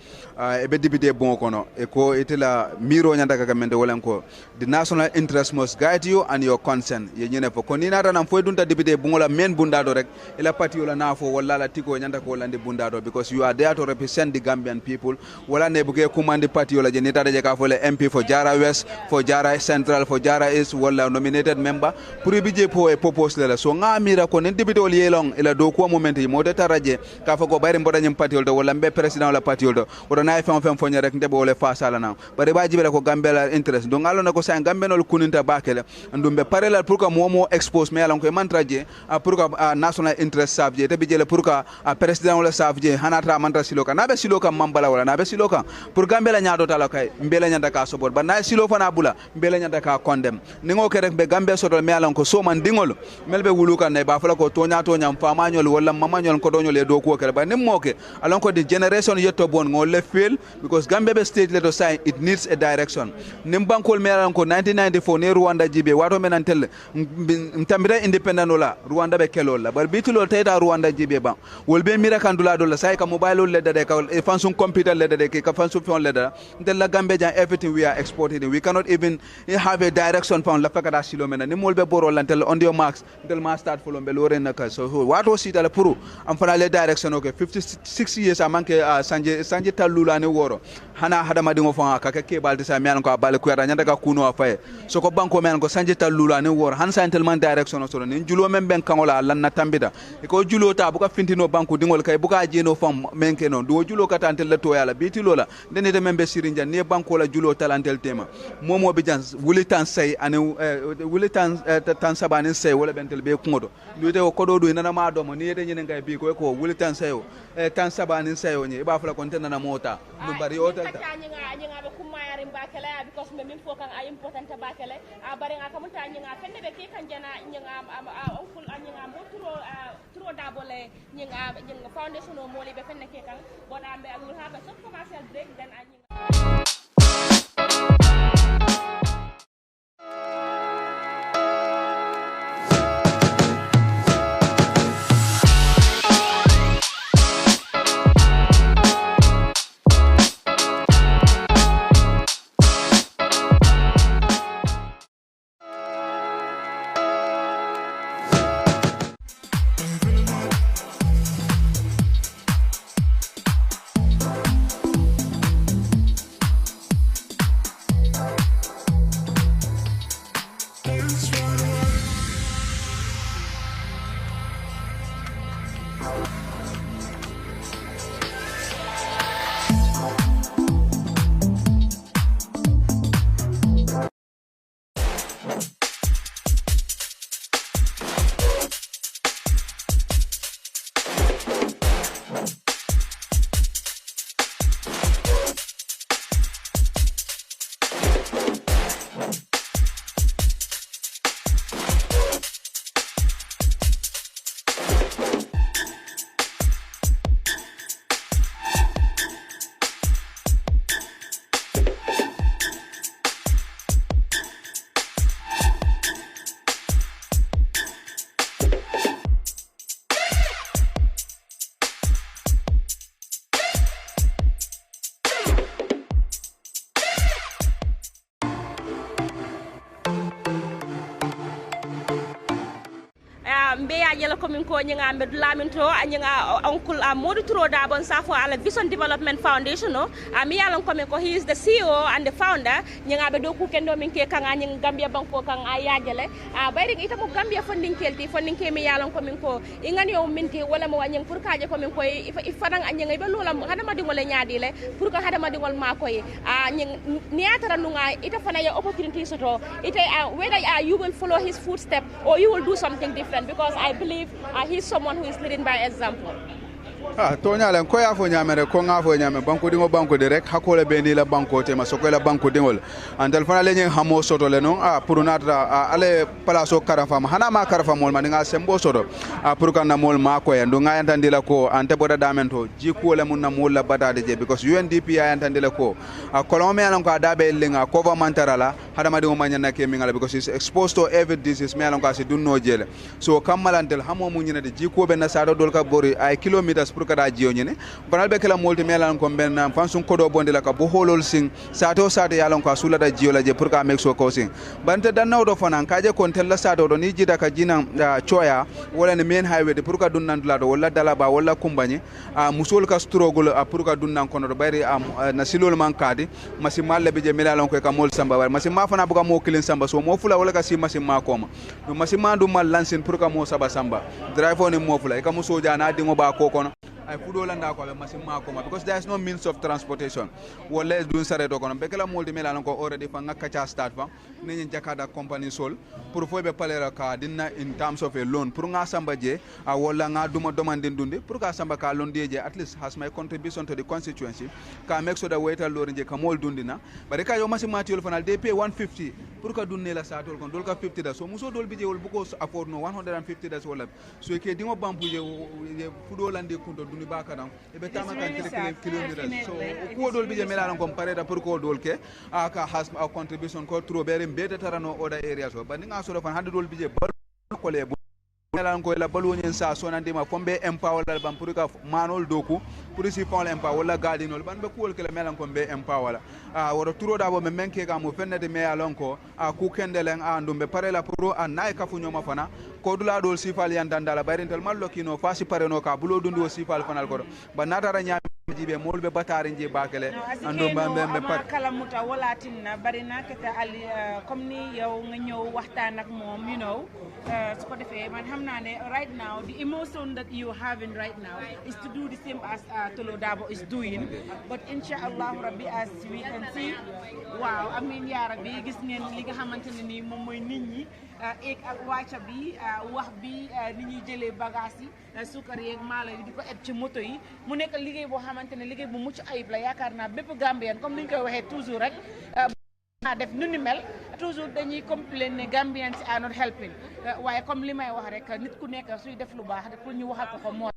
e be député bungo kono e ko itela miro nyanda ka mende wala ko the national interest must guide you and your consent ye ñine foko ni nata nam fo dunta député bungola men bundado rek ila parti wala nafo wala la tiko nyanda ko lande bundado because you are there to represent the Gambian people wala ne buge command parti wala je ni tara je ka fo le MP for Jara West for Jara Central for Jara East wala nominated member pour bije po e la so nga mira ko nen député ol yelong ila do ko moment yi modata taraje ka fa ko bari mboda nyim parti ol do wala mbe president wala parti ol do wala nay fam fonya rek ndebe wala fa sala na bari ba jibela ko gambela interest do ngalo na ko sa gambenol kuninta bakele ndumbe parela pour que momo expose me alon ko man traje pour que national interest savje te bi jele pour que president wala savje hanata mantra siloka nabe siloka mambala wala nabe siloka pour gambela nyaado tala kay mbela nyanda ka sobor ba nay silo fana bula mbela nyanda ka condemn ningo ke rek be gambe sodol me alon ko so man dingol melbe wuluka ne ba fala ko tonya famanyol wala mamanyol ko donyol e do ko kere ba nimmoke alon ko the generation yetto bon ngol le feel because Gambia state leto sign it needs a direction nim bankol melan ko 1994 ne Rwanda jibe wato menantel mtambira independent wala Rwanda be kelol la bar bitulo tayda Rwanda jibe ba wolbe mira kandula do la say ka mobile le de ka fansun computer le de ka fansun phone le de la Gambia jan everything we are exporting we cannot even have a direction found la fakada silomena nim wolbe boro lantel on your marks del ma start follow be lore naka so what was it ala puru am fana le direction okay 56 years amanke sanje talula ne woro hana hada madingo fon ka ke balde sa men ko bale ku yara nyanda ka kuno afaye so ko banko men ko sanje talula ne woro han sa tellement direction so ne julo men ben kangola lan na tambida e ko julo ta bu ka fintino banko dingol kay bu ka jeno fam men ke non do julo ka tantel le to yala biti lola dene de membe sirinja ne banko la julo talantel tema momo be jan wulitan say ane wulitan tan sabane say wala bentel be kungodo duite ko do nana ma do mo ni yede nyene ngay bi ko wulitan sayo tan sabane sayo ni ba fala kon tan na mota du bari o tal nyinga be kuma yarim bakele because me min fokan ay important bakele bari nga kamunta nyinga fenne be ke kan jana nyinga onkul nyinga mo turo dabole nyinga foundation o moli be fenne ke kan bona be will have a some commercial break then mbeya jela komin ko nyinga mbed laminto nyinga oncle Modou Touro Darboe safo ala Vision Development Foundation no mi yalan komin ko he is the CEO and the founder nyinga be do ku kendo min ke kanga nyinga Gambia banko kan ayajele bayri ita mo Gambia funding mi yalan komin ko ingani yo min ke wala mo wanyang pour kaje komin ko ifadang nyinga be lola hada madi ngol nyaadile pour ko hada madi ngol mako nying niatara nunga ita fana ya opportunity soto ita whether you will follow his footsteps or you will do something different because I believe he's someone who is leading by example. tonya len ko ya fo nyame re ko nga fo nyame banko dingo banko de rek hakole be ni la banko te ma soko la banko dingol andal fana le nyen hamo soto le non pour natra ale place karafa ma hana ma karafa mol ma nga sembo soto pour kan na mol ma ko en do nga yantandi la ko ante boda damento ji ko le mun na mol la batade je because UNDP ya yantandi la ko kolome alon ko adabe lenga cover mantarala hada ma dingo manya na ke mi ngala because is exposed to every disease me alon ko si dunno jele so kamalantel hamo mu nyina de ji ko be na sa dol ka bori ay kilometers pour kada jiyo nyene banal be kala molti melan ko ben fan sun kodo bonde la ka bo holol sing sato sate yalon ko sula da jiyo la je pour ka make so ko sing bante dan nawdo fanan kaje kon tella sato do ni jida ka jinan choya wala ne main highway de pour ka dunnan dula do wala dalaba wala kumbani musol ka struggle pour ka dunnan kono do bayri na silol man kadi masi malle be je melalon ko ka mol samba war masi ma fana buga mo kilin samba so mo fula wala ka si masi ma koma do masi ma du mal lansin pour ka mo saba samba drive on mo fula ka mo soja na dingo ba ko kono ay fudo landa ko be masim ma ko ma because there is no means of transportation wala dun sare do kono be kala moldi melan ko already fa ngaka cha start fa ni jakada company sol pour fo be palera ka dinna in terms of a loan pour nga samba je wala nga duma demande dunde pour ka samba ka loan je at least has my contribution to the constituency ka make so da waital lor je ka mol dundina bare ka yo masim matiyol fanal they pay 150 pour ka dunne la sa tol kon dol ka 50 da so muso dol bije wol buko afford no 150 da wala so ke dingo bampu je fudo lande kundo ni baka dan e be tama kan kilometers so ko dol bi je melan ko pare da pour ko dol ke aka has a contribution ko tro bere mbede tarano oda area so bandi nga so do fan hande dol bi je bal ko le melan ko la balu nyen sa so nande ma fombe empower dal bam pour ka manol doku pour si fon empower wala gadinol ban be ko le melan ko be empower woro turo da bo me menke ka mo fennede me alon ko ku kendelen ndumbe pare la pour nay ka fu nyoma fana ko dula dol sifal yan dandala barintel mallo kino fasi pare no ka bulo dundi o sifal fanal ko ba natara jibe molbe batare nje bakele ando mbembe pat kala muta wala tinna bari na keta ali comme ni yow nga ñew waxtaan ak mom you know su ko defé man xamna ne right now the emotion that you having right now is to do the same as Tolo Dabo is doing but inshallah rabbi as we can see wow I mean ya rabbi gis ngeen li nga xamanteni ni mom moy nit ñi ek ak wacca bi wax bi ni ñuy jëlé bagage yi sukar yeek mala yi diko eb ci moto yi mu nekk liggéey bo xamantene liggéey bu mucc ayib la yakarna bépp Gambien comme niñ koy waxé toujours rek def nu ni mel toujours dañuy complain ne Gambians are not helping waye comme limay wax rek nit ku nekk suy def lu baax pour ñu waxal ko mo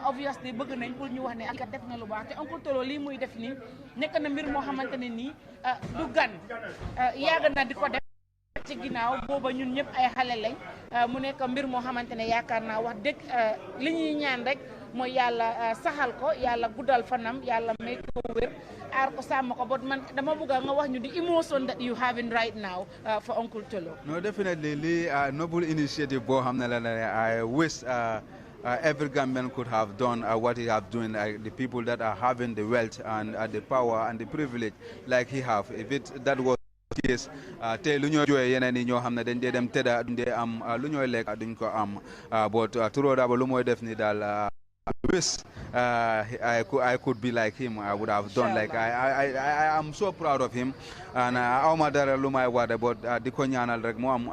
obviously bëgg nañ pour ñu wax ne ak def na lu baax te Uncle Tolo li muy def ni nekk na mbir mo xamantene ni du gan yag na diko def ci ginaaw booba ñun ñëpp ay xalé lañ mu nekk mbir mo xamantene yakarna wax deug li ñuy ñaan rek moy yalla saxal ko yalla guddal fanam yalla may ko wër ar ko sam ko bot man dama bëgg nga wax ñu di emotion that you having right now for Uncle Tolo. No, definitely li noble initiative bo xamna la I wish every Gambian could have done what he have doing, the people that are having the wealth and the power and the privilege like he have. If it that was yes te lu ñoo joye yeneen yi ñoo xam ne dañ dee dem tëdda dundee am lu ñooy lekk duñ ko am but Turo Dabo lu mooy def ni daal wish I could be like him. I would have done like I am so proud of him and awma dara lu may wade but di ko ñaanal rek mu am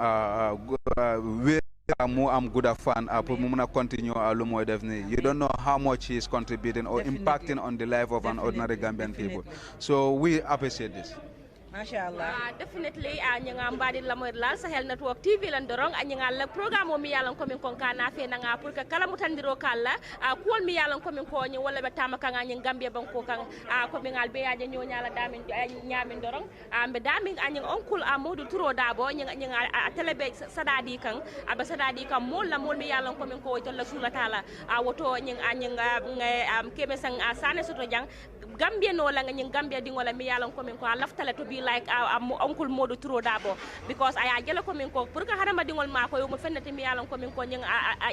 mu am good fan pour mu mëna continue lu mooy def ni you don't know how much he is contributing or impacting on the life of an ordinary Gambian people, so we appreciate this. Mashallah. Definitely nyanga mbadi la moy la Sahel Network TV lan dorong nyanga la programme mi yalan ko min kon kana fe nga pour que kala mutandiro kala ko mi yalan ko min ko nyi wala be tamaka nga nyi Gambia banko kan ko mi ngal be yaaje nyo nyala damin nyamin dorong be damin anyang Uncle Amadou Turo Dabo nyanga telebe sadadi kan aba sadadi kan mol la mol mi yalan ko min ko to la sura tala woto nyanga Kemeseng Sanneh soto jang Gambia no la nga nyi Gambia di ngola mi yalan ko min ko laftale to be like Uncle Modou Turo Dabo because aya jela ko min ko pour que harama dingol ma ko yo mo fennati mi yalan ko min ko nyang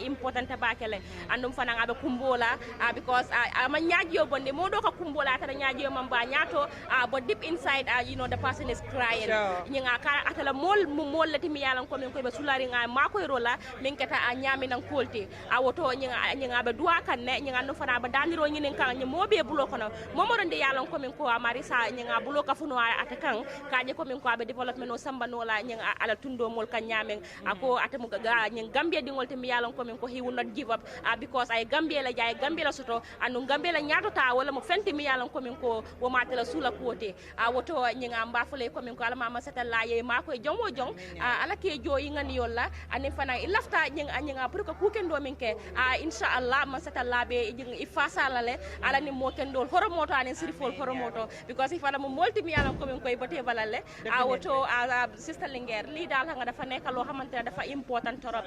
important bakele andum fana ngabe kumbola because ama nyaaji yo bonde mo do ko kumbola tara nyaaji yo mamba nyaato but deep inside you know the person is crying nyanga kara atala mol lati mi yalan ko min ko be sulari nga ma ko rola min keta nyaami nan kolte woto nyanga be duwa kan ne nyanga no fana ba dandiro nyinen kan mo be bulo kono mo memoro ndi yalon ko min ko marisa nyanga bulo ka funo ata kan kaje ko min ko be development no samba no la nyanga ala tundo mol kan nyamen ako atamu ga nyang gambia dingol te mi yalon ko min ko he will not give up because ay gambia la jay gambia la soto anu gambia la nyatota wala mo fenti mi yalon ko min ko wo matela sula kote woto nyanga mbafule ko min ko ala mama seta la ye ma ko jongo jong ala ke joyi ngani yolla ani fana ilafta nyanga pour ko kukendo min ke inshallah ma seta labe ifasa lale ala ni mo kendol horomoto anen sirifol horomoto because if ala mo molti mi yalon ko min koy bote balalle woto sister Linguère li dal nga dafa nek lo xamantene dafa important torop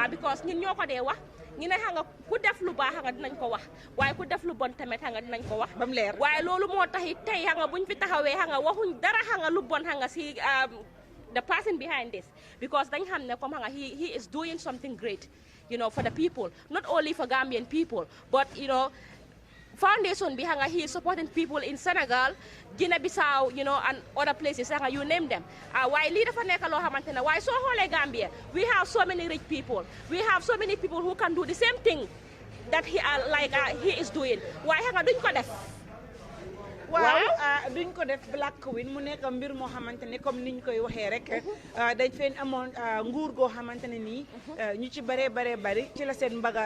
because ñun ñoko dé wax ñi ne nga ku def lu baax nga dinañ ko wax waye ku def lu bon tamit nga dinañ ko wax bam leer waye lolu mo tax tay nga buñ fi taxawé nga waxuñ dara nga lu bon nga si the person behind this because dañ xamne comme nga he is doing something great for the people, not only for Gambian people, but foundation behind he is supporting people in Senegal, Guinea-Bissau, and other places, you name them. Why leader for Nekalo Hamantena? Why so whole Gambia? We have so many rich people. We have so many people who can do the same thing that he is doing. Why hanga duñ ko def? waaw duñ ko def Black Queen mu nekk mbir moo xamante ne comme niñ koy waxee rek dañ feen amoon nguur goo xamante ne nii ñu ci bari ci la seen mbaga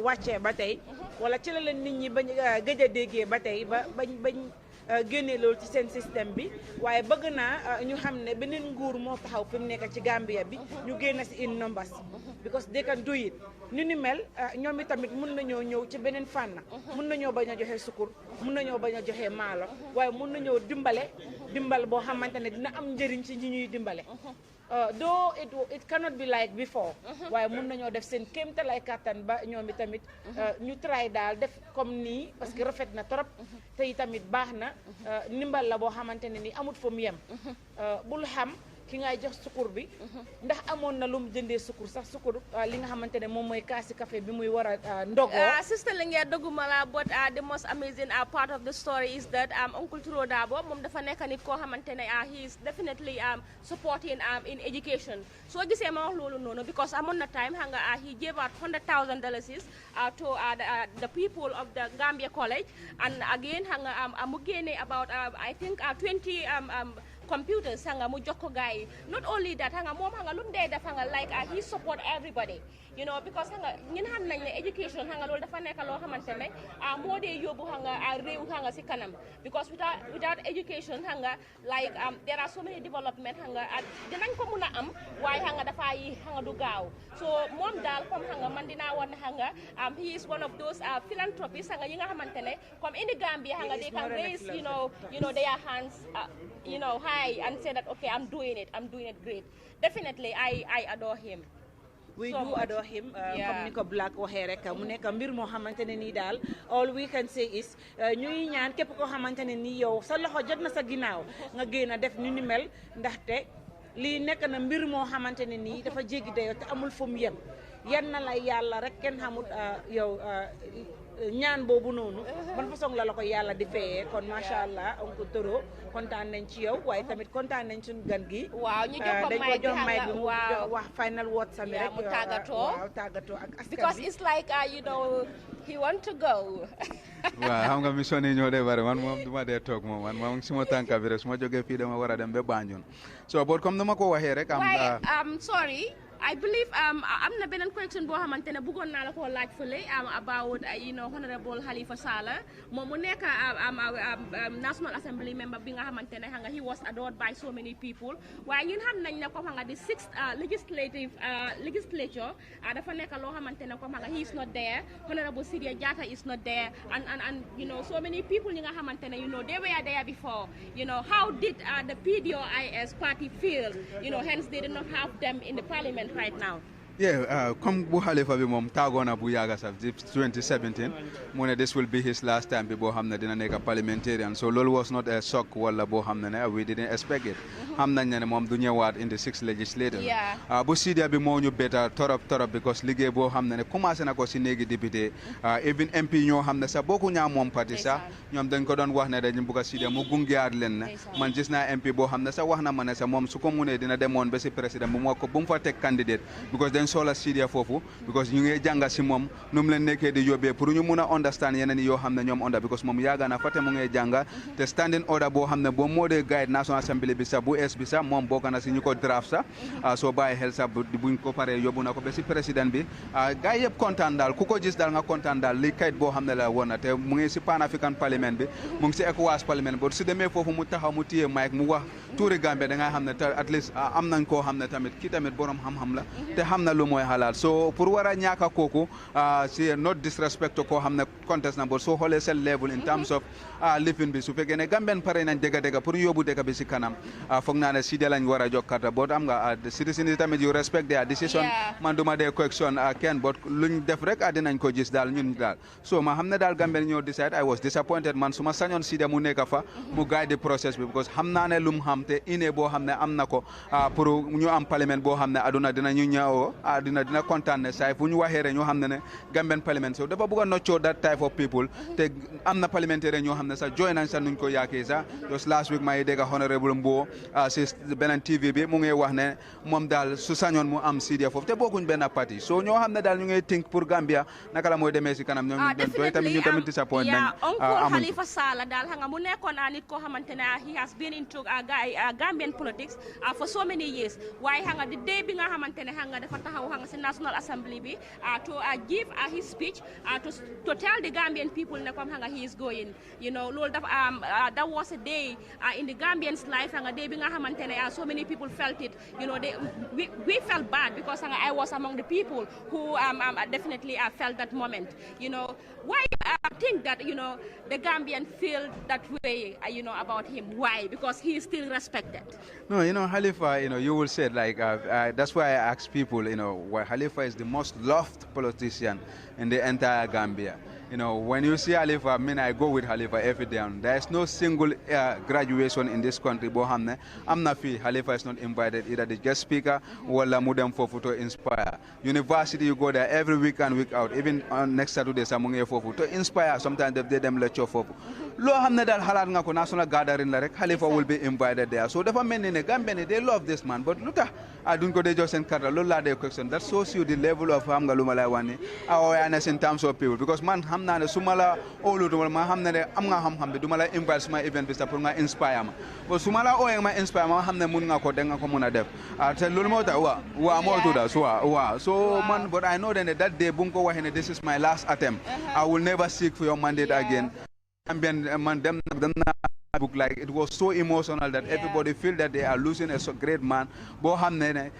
wàccee ba tey wala ci la leen nit ñi bañ gëj a déggee ba tey bañ génne loolu ci seen système bi waaye bëgg naa ñu xam ne beneen nguur moo taxaw fi mu nekk ci Gambia bi ñu génn si in numbers because they can do it ni ni mel ñoom itamit mun nañoo ñëw ci beneen fànn mun nañoo bañ a joxe sukur mun nañoo bañ a joxe maalo waaye mun nañoo dimbal boo xamante ne dina am njëriñ ci ñi ñuy dimbale though it cannot be like before waaye mun nañoo def seen kéemtalaay kàttan ba ñoom itamit ñu try daal def comme nii parce que rafet na trop te itamit baax na ndimbal la boo xamante ne ni amut fa mu yem bul xam ki ngay jox sukur bi ndax amoon na lu mu jëndee sukur sax sukur li nga xamante ne moom mooy kaasi café bi muy war a ndogoo sister Linguère doguma la but the most amazing part of the story is that Uncle Turo Dabo moom dafa nekk nit koo xamante ne he is definitely supporting in education soo gisee ma wax loolu noonu because amoon na time xam nga he gave out $100,000 to the people of the Gambia College and again xam nga mu génne about I think 20 computers hanga mu jokko gaay not only that hanga mom hanga lum day def hanga like he support everybody because hanga ñin xam nañ ne education hanga loolu dafa nekk loo xamante ne moo dee yóbbu hanga réew hanga si kanam because without education hanga like there are so many development hanga dinañ ko mun a am waaye hanga dafa yi hanga du gaaw so moom daal comme hanga man dinaa wan hanga he is one of those philanthropists hanga yi nga xamante ne comme in the Gambia hanga they can raise their hands high and say that okay I'm doing it great. Definitely I adore him. We do adore him comme ni ko Black waxee rek mu nekk mbir moo xamante ne nii daal all we can say is ñuy ñaan képp koo xamante ne nii yow sa loxo jot na sa ginnaaw nga génn a def ni ni mel ndaxte lii nekk na mbir moo xamante ne nii dafa jéggi dayoo te amul fu mu yem yan na la yàlla rek kenn xamul yow ñaan boobu noonu ban façon la ko yàlla di fayee kon macha allah Oncle Toro kontaan nañ ci yow waaye tamit kontaan nañ suñu gan gi waaw ñu jox ko may bi mu wax final word sami rek mu tàggatoo ak askan bi because it's like he want to go waaw xam nga mission yi ñoo dee bari man moom duma dee toog moom man suma tànka bi rek su ma jógee fii dama war a dem ba Banjul so but comme dama ko waxee rek am sorry I believe am na beneen question boo xamante ne bëggoon naa la koo laaj fële about Honorable Halifa Sallah moom mu nekk National Assembly member bi nga xamante ne he was adored by so many people waaye ñun xam nañ ne comme the 6th legislature dafa nekk loo xamante ne comme he is not there Honorable Sidia Jatta is not there and so many people ñi nga xamante ne they were there before how did the PDOIS party feel hence they did not have them in the parliament right now. Yeah, comme bu Halifa bi moom taagoon na bu yàgga sax 2017 mu ne this will be his last time bi boo xam ne dina nekk parliamentarian so loolu was not a shock wala boo xam ne we didn't expect it xam nañ ne moom du ñëwaat in the 6th legislature bu Sidia bi moo ñu beta torop because liggéey boo xam ne commencé na ko si néegi député even MP ñoo xam ne sax bokku ñaa moom parti sax ñoom dañ ko doon wax ne dañu bugg a Sidia mu gungeaat leen ne man gis naa MP boo xam ne sax wax na ma ne sax moom su ko munee dina demoon ba si président bu mu wax ko bu mu fa teg candidate because dañ soxla Sidia foofu because ñu ngi jànga si moom nu mu leen nekkee di yóbbee pour ñu mun a understand yeneen yoo xam ne ñoom onda because moom yaaga na fa te mu ngi jànga te standing order boo xam ne boo moo dee guide National Assembly bi sax bu es bi sax moom bokk na si ñu ko draft sax soo bàyyi xel sax buñ ko paree yóbbu na ko ba si président bi gars yëpp kontaan daal ku ko gis daal nga kontaan daal li kayit boo xam ne la woon na te mu ngi si Pan African Parliament bi mu ngi si ECOWAS Parliament bi su demee foofu mu taxaw mu téye mic mu wax tuuri Gambia da nga xam ne at least am nañ koo xam ne tamit kii tamit borom xam-xam la te xam na lu mooy xalaat so pour war a ñaaka kooku si not disrespect koo xam ne contest na soo xoolee seen level in terms of lifin bi su fekkee ne Gambien pare nañ dëgg pour yóbbu dëkk bi si kanam foog naa ne Sidia lañ war a jox carte boo am nga citizen yi tamit you respect their decision man duma dee question kenn bot luñ def rek dinañ ko gis daal ñun daal so ma xam ne daal Gambien ñoo decide I was disappointed man su ma sañoon Sidia mu nekk fa mu guide the process bi because xam naa ne lum xam te ine boo xam ne am na ko pour ñu am parlement boo xam ne aduna dina ñu ñëwoo dina kontaan ne saay fu ñu waxee rek ñoo xam ne Gambian parliament so dafa bëgg a noccoo that type of people te am na parlementaire ñoo xam ne sax join nañ sax nuñ ko yaakee sax just last week maa ngi dégg honorable Mbow si beneen TV bi mu ngi wax ne moom daal su sañoon mu am Sidia foofu te bokkuñ benn parti so ñoo xam ne daal ñu ngi think pour Gambia naka la mooy demee si kanam ñoom ñu tamit disappoint nañ Uncle Halifa Sallah daal xam nga mu nekkoon nit koo xamante ne he has been into Gambian politics for so many years waaye xam nga the day bi nga xamante ne xam nga dafa taxaw xam nga si National Assembly bi to give his speech to tell the Gambian people ne comme xam nga he is going you know loolu dafa that was a day in the Gambians life xam nga day bi nga xamante ne so many people felt it you know we felt bad because xam nga I was among the people who definitely felt that moment you know why think that you know the Gambian feel that way you know about him why because he is still respected. No, you know, Halifa, you know, you will say like, that's why I ask people, you know, why Halifa is the most loved politician in the entire Gambia. You know, when you see Halifa, I mean, I go with Halifa every day. There is no single graduation in this country. Bohamne, I'm not fee. Halifa is not invited either the guest speaker or la mudem for to inspire. University, you go there every week and week out. Even on next Saturday, Samunge for to inspire. Sometimes they them lecture for. Lo hamne dal halat nga ko national gathering la rek Halifa will be invited there. So dafa mel ni Gambia they love this man, but luta duñ ko de jox sen carte loolu la de question. That shows you the level of xam nga luma lay wani awareness in terms of people because man xam naa ne su ma la óolutu ma xam ne am nga xam-xam bi du ma la invite suma event bi sax pour nga inspire ma but su ma la ooyee ma inspire ma xam ne mun nga ko da nga ko mun a def te loolu moo tax waa moo tudda so man but I know that day bu nga ko waxee ne this is my last attempt I will never seek for your mandate again man dem na book like it was so emotional that everybody feel that they are losing a so great man bo xamne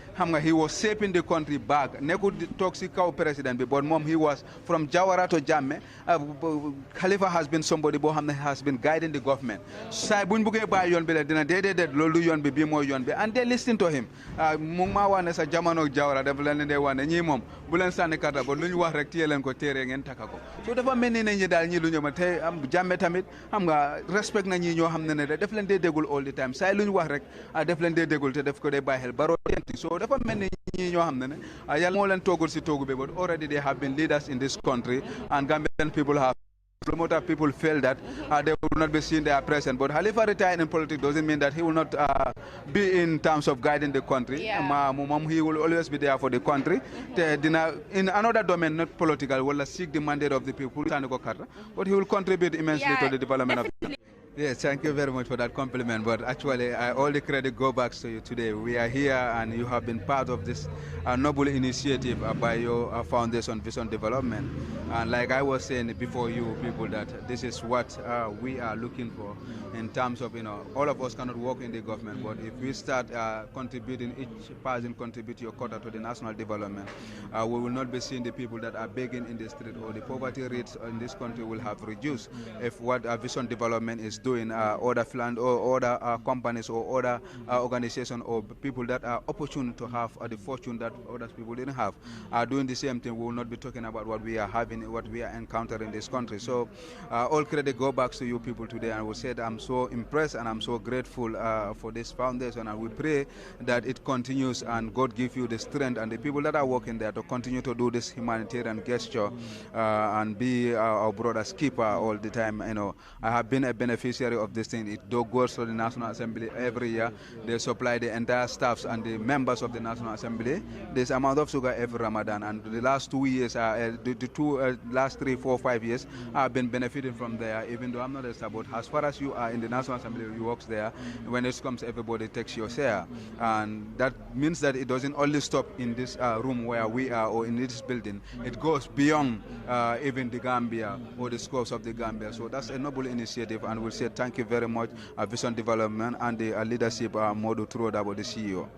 he was shaping the country back nekul toxic cow president bi but mom he was from Jawara to Jammeh Khalifa has been somebody bo xamne has been guiding the government say buñ bëggé bay yoon bi la dina dédé lolu yoon bi moy yoon bi and they listen to him mu ma wane sa jamono Jawara def leen dé wane ñi mom bu leen sanni carte ba luñ wax rek tiyé leen ko téré ngeen takako so dafa melni ñi dal ñi lu ñëma té am Jammeh tamit xam nga respect na ñi ñoo xam ne def leen dee dégul all the time saa lu ñu wax rek def leen dee dégul te def ko dee bàyyi xel baro tenti so dafa mel ni ñi ñoo xam ne yàlla moo leen toogul si toogu bi but already they have been leaders in this country and Gambian people have promoter people feel that they will not be seen there present but Halifa retired in politics doesn't mean that he will not be in terms of guiding the country he will always be there for the country in another domain not political will seek the mandate of the people but he will contribute immensely to the development of the country. Yes, thank you very much for that compliment. But actually, all the credit go back to you today. We are here, and you have been part of this noble initiative by your foundation, Vision Development. And like I was saying before you people, that this is what we are looking for in terms of, all of us cannot work in the government, but if we start contributing, each person contribute your quota to the national development, we will not be seeing the people that are begging in the street, or the poverty rates in this country will have reduced if what Vision Development is doing, other land or other companies or other organizations or people that are opportune to have the fortune that other people didn't have are doing the same thing. We will not be talking about what we are having, what we are encountering in this country. So all credit go back to you people today, and we said I'm so impressed and I'm so grateful for this foundation, and we pray that it continues and God give you the strength and the people that are working there to continue to do this humanitarian gesture and be our brother's keeper all the time. I have been a beneficiary beneficiary of this thing. It goes to the National Assembly every year. They supply the entire staffs and the members of the National Assembly this amount of sugar every Ramadan. And the last 2 years, last 3, 4, 5 years, I've been benefiting from there, even though I'm not a support. As far as you are in the National Assembly, you work there. When it comes, everybody takes your share. And that means that it doesn't only stop in this room where we are or in this building. It goes beyond even the Gambia or the scopes of the Gambia. So that's a noble initiative, and we'll say thank you very much, Vision Development and the leadership, Modu Troda, the CEO.